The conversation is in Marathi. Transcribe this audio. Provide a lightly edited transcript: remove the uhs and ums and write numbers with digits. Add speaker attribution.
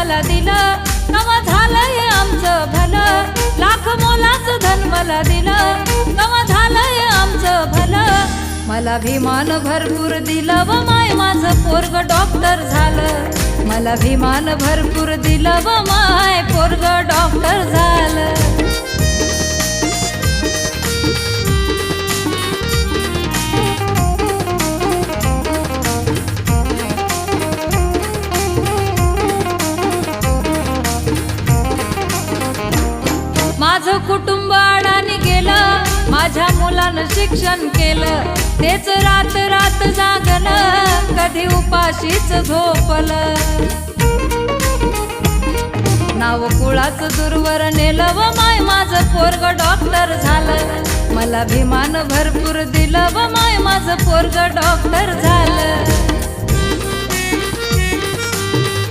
Speaker 1: मला दिलं, कवा झालंय आमचं भलं. लाख मोलाचं धन मला दिलं, कवा झालंय आमचं भलं. मला भिमान भरपूर दिलं व माय माझं पोरग डॉक्टर झालं. मला भिमान भरपूर दिलं व माय पोरग डॉक्टर झालं. माझं कुटुंब अडाणी गेलं, माझ्या मुलानं शिक्षण केलं. तेच रात रात जागलं, कधी उपाशीच झोपलं. नाव कुळाचं दूरवर नेलं व माय माझं पोरग डॉक्टर झालं. मला भिमान भरपूर दिलं व माय माझं पोरग डॉक्टर झालं.